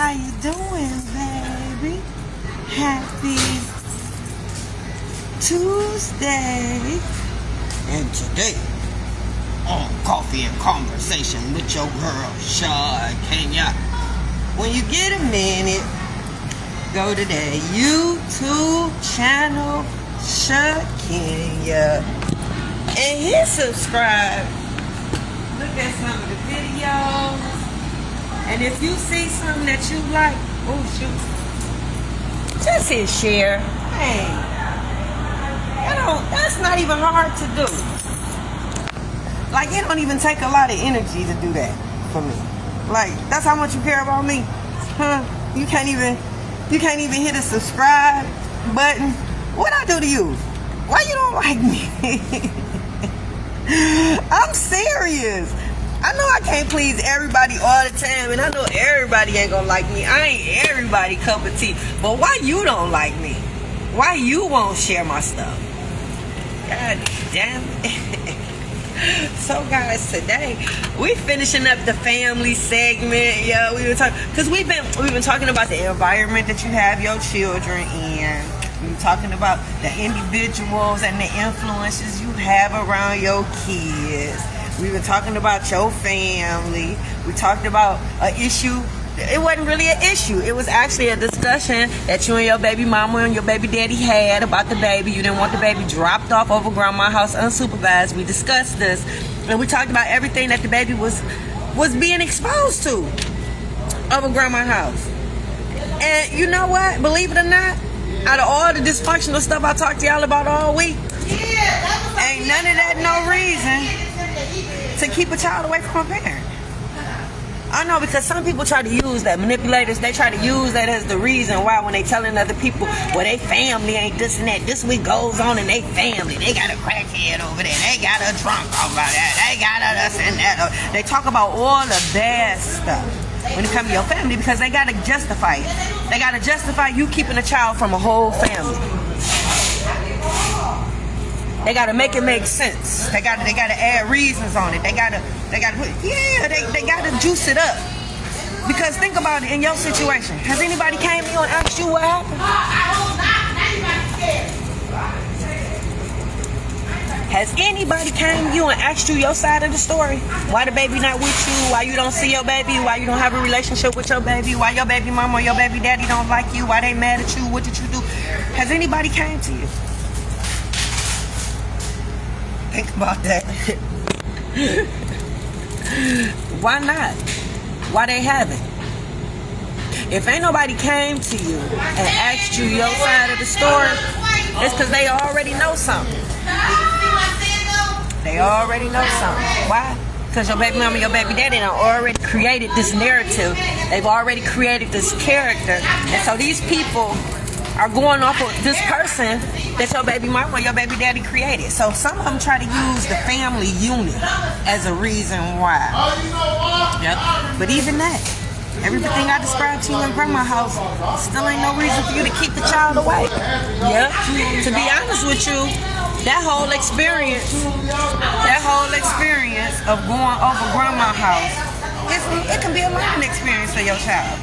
How you doing, baby? Happy Tuesday. And today, on Coffee and Conversation with your girl, Shakenya. When you get a minute, go to that YouTube channel, Shakenya, and hit subscribe. Look at some of the videos. And if you see something that you like, oh shoot, just hit share. Hey, that's not even hard to do. Like, it don't even take a lot of energy to do that for me. Like, that's how much you care about me, huh? You can't even hit a subscribe button. What I do to you? Why you don't like me? I'm serious. I know I can't please everybody all the time, and I know everybody ain't gonna like me. I ain't everybody cup of tea. But why you don't like me? Why you won't share my stuff? God damn it. So guys, today we finishing up the family segment. Yeah, we were talking because we've been talking about the environment that you have your children in. We were talking about the individuals and the influences you have around your kids. We were talking about your family. We talked about an issue. It wasn't really an issue. It was actually a discussion that you and your baby mama and your baby daddy had about the baby. You didn't want the baby dropped off over grandma's house unsupervised. We discussed this. And we talked about everything that the baby was being exposed to over grandma's house. And you know what? Believe it or not, out of all the dysfunctional stuff I talked to y'all about all week, ain't none of that no reason to keep a child away from a parent. I know, because some people try to use that, manipulators, they try to use that as the reason why when they telling other people, well, they family ain't this and that. This week goes on in they family. They got a crackhead over there. They got a drunk over there. They got a this and that. They talk about all the bad stuff when it comes to your family because they got to justify it. They got to justify you keeping a child from a whole family. They gotta make it make sense. They gotta add reasons on it. They gotta juice it up. Because think about it in your situation. Has anybody came to you and asked you what happened? Has anybody came to you and asked you your side of the story? Why the baby not with you? Why you don't see your baby? Why you don't have a relationship with your baby? Why your baby mama or your baby daddy don't like you? Why they mad at you? What did you do? Has anybody came to you? Think about that. Why not? Why they haven't? If ain't nobody came to you and asked you your side of the story, it's because they already know something. They already know something. Why? Because your baby mama, your baby daddy done already created this narrative. They've already created this character. And so these people are going off of this person that your baby mama or your baby daddy created. So some of them try to use the family unit as a reason why. Yep. But even that, everything I described to you in grandma's house still ain't no reason for you to keep the child away. Yep. To be honest with you, that whole experience of going over grandma's house, it can be a learning experience for your child.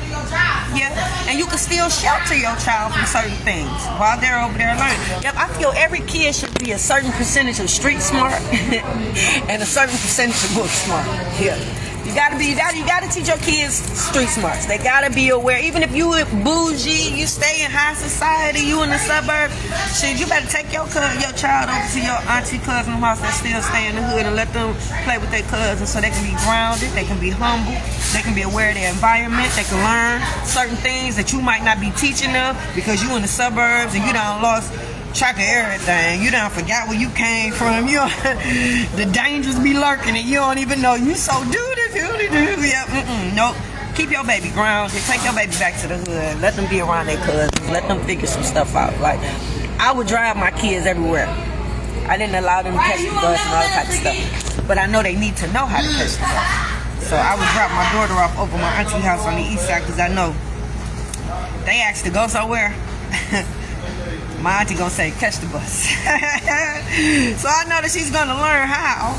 Yeah, and you can still shelter your child from certain things while they're over there learning. Yep, I feel every kid should be a certain percentage of street smart and a certain percentage of book smart. Yeah. You gotta teach your kids street smarts. They gotta be aware. Even if you bougie, you stay in high society, you in the suburbs, shit, you better take your child over to your auntie cousin's house that still stay in the hood and let them play with their cousins so they can be grounded, they can be humble, they can be aware of their environment, they can learn certain things that you might not be teaching them because you in the suburbs and you done lost track of everything. You done forgot where you came from. The dangers be lurking and you don't even know. You so doody-doody-doody. Yeah, nope. Keep your baby grounded. Take your baby back to the hood. Let them be around their cousins. Let them figure some stuff out. Like, I would drive my kids everywhere. I didn't allow them to catch the bus and all that type of stuff. But I know they need to know how to catch the bus. So I would drop my daughter off over my auntie house on the east side because I know they asked to go somewhere. My auntie gonna say, catch the bus. So I know that she's gonna learn how,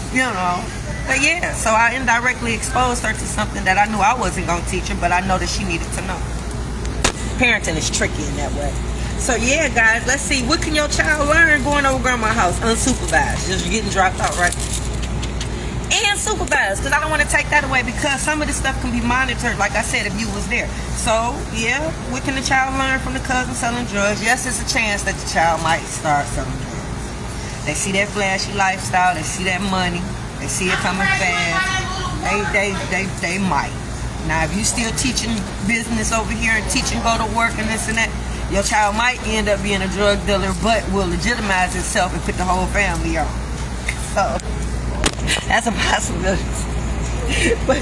But yeah, so I indirectly exposed her to something that I knew I wasn't gonna teach her, but I know that she needed to know. parenting is tricky in that way. So yeah, guys, let's see. What can your child learn going over grandma's house unsupervised? Just getting dropped out, right? And supervised, because I don't want to take that away, because some of this stuff can be monitored, like I said, if you was there. So yeah, what can the child learn from the cousin selling drugs? Yes, it's a chance that the child might start selling drugs. They see that flashy lifestyle, they see that money, they see it coming fast. They might. Now, if you still teaching business over here and teaching go to work and this and that, your child might end up being a drug dealer, but will legitimize itself and put the whole family on. So that's a possibility. But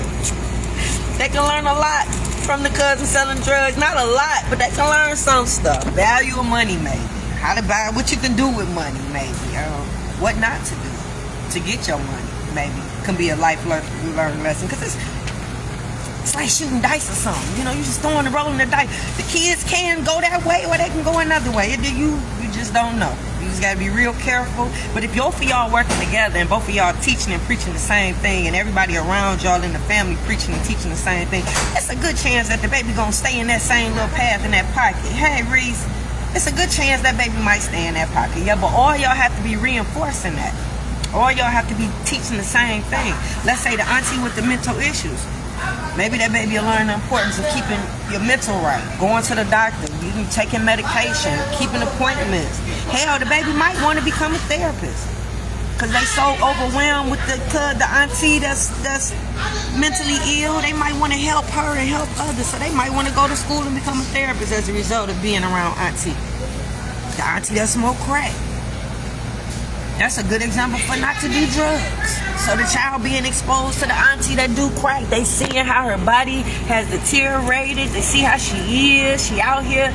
they can learn a lot from the cousin selling drugs. Not a lot, but they can learn some stuff. Value of money, maybe. How to buy, what you can do with money, maybe. What not to do to get your money, maybe. Can be a life learning lesson. Because it's like shooting dice or something. You know, you just throwing and rolling the dice. The kids can go that way or they can go another way. You just don't know. You just got to be real careful. But if both of y'all working together and both of y'all teaching and preaching the same thing, and everybody around y'all in the family preaching and teaching the same thing, it's a good chance that the baby gonna stay in that same little path in that pocket. Hey, Reese, it's a good chance that baby might stay in that pocket. Yeah, but all y'all have to be reinforcing that. All y'all have to be teaching the same thing. Let's say the auntie with the mental issues. Maybe that baby will learn the importance of keeping your mental right, going to the doctor, you taking medication, keeping appointments. Hell, the baby might want to become a therapist because they so overwhelmed with the auntie that's mentally ill. They might want to help her and help others, so they might want to go to school and become a therapist as a result of being around auntie. The auntie that smoke crack. That's a good example for not to do drugs. So the child being exposed to the auntie that do crack, they seeing how her body has deteriorated. They see how she is. She out here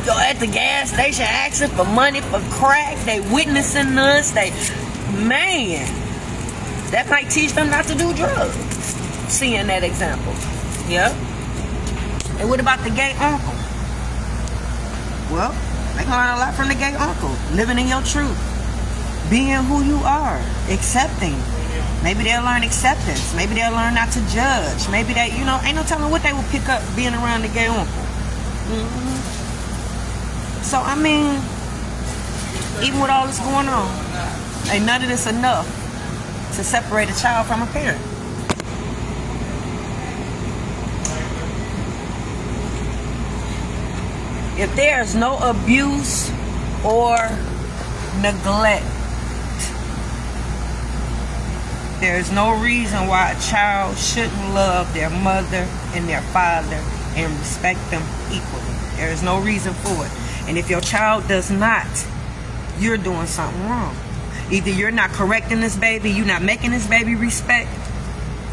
at the gas station asking for money for crack. They witnessing us. Man, that might teach them not to do drugs. Seeing that example. Yep. And what about the gay uncle? Well, they can learn a lot from the gay uncle. Living in your truth. Being who you are, accepting. Maybe they'll learn acceptance. Maybe they'll learn not to judge. Maybe they, ain't no telling what they will pick up being around the gay uncle. Mm-hmm. So, I mean, even with all this going on, ain't none of this enough to separate a child from a parent. If there's no abuse or neglect, there's no reason why a child shouldn't love their mother and their father and respect them equally. There is no reason for it. And if your child does not, you're doing something wrong. Either you're not correcting this baby, you're not making this baby respect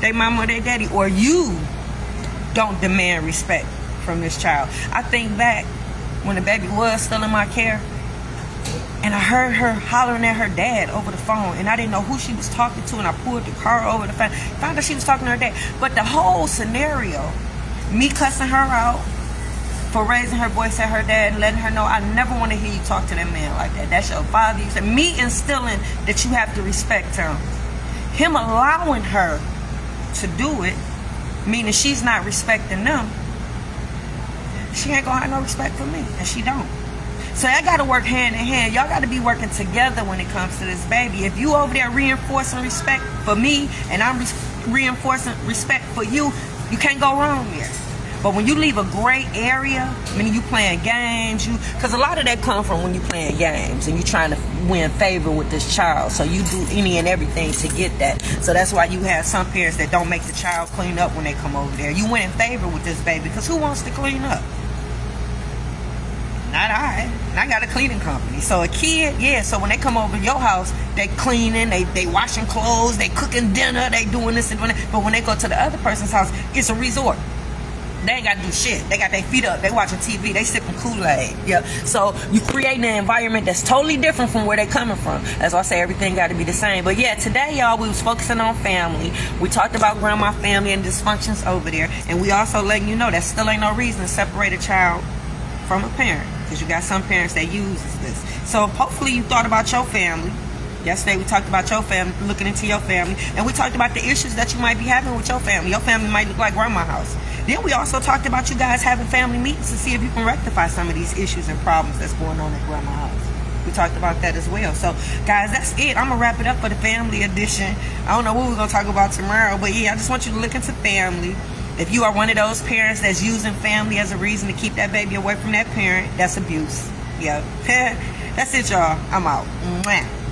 their mama or their daddy, or you don't demand respect from this child. I think back when the baby was still in my care, and I heard her hollering at her dad over the phone, and I didn't know who she was talking to, and I pulled the car over the phone, found out she was talking to her dad. But the whole scenario, me cussing her out for raising her voice at her dad and letting her know, I never want to hear you talk to that man like that. That's your father. You said, me instilling that you have to respect him. Him allowing her to do it, meaning she's not respecting them, she ain't gonna have no respect for me, and she don't. So I got to work hand in hand. Y'all got to be working together when it comes to this baby. If you over there reinforcing respect for me and I'm reinforcing respect for you, you can't go wrong there. But when you leave a gray area, meaning you playing games, because a lot of that comes from when you playing games and you trying to win favor with this child. So you do any and everything to get that. So that's why you have some parents that don't make the child clean up when they come over there. You win in favor with this baby because who wants to clean up? Not I. And I got a cleaning company. So a kid, yeah, so when they come over to your house, they cleaning, they washing clothes, they cooking dinner, they doing this and doing that. But when they go to the other person's house, it's a resort. They ain't got to do shit. They got their feet up. They watching TV. They sipping Kool-Aid. Yeah. So you creating an environment that's totally different from where they coming from. That's why I say everything got to be the same. But yeah, today, y'all, we was focusing on family. We talked about grandma family and dysfunctions over there. And we also letting you know that still ain't no reason to separate a child from a parent. Because you got some parents that uses this. So hopefully you thought about your family. Yesterday we talked about your family, looking into your family. And we talked about the issues that you might be having with your family. Your family might look like grandma's house. Then we also talked about you guys having family meetings to see if you can rectify some of these issues and problems that's going on at grandma's house. We talked about that as well. So, guys, that's it. I'm going to wrap it up for the family edition. I don't know what we're going to talk about tomorrow, but yeah, I just want you to look into family. If you are one of those parents that's using family as a reason to keep that baby away from that parent, that's abuse. Yeah. That's it, y'all. I'm out. Mwah.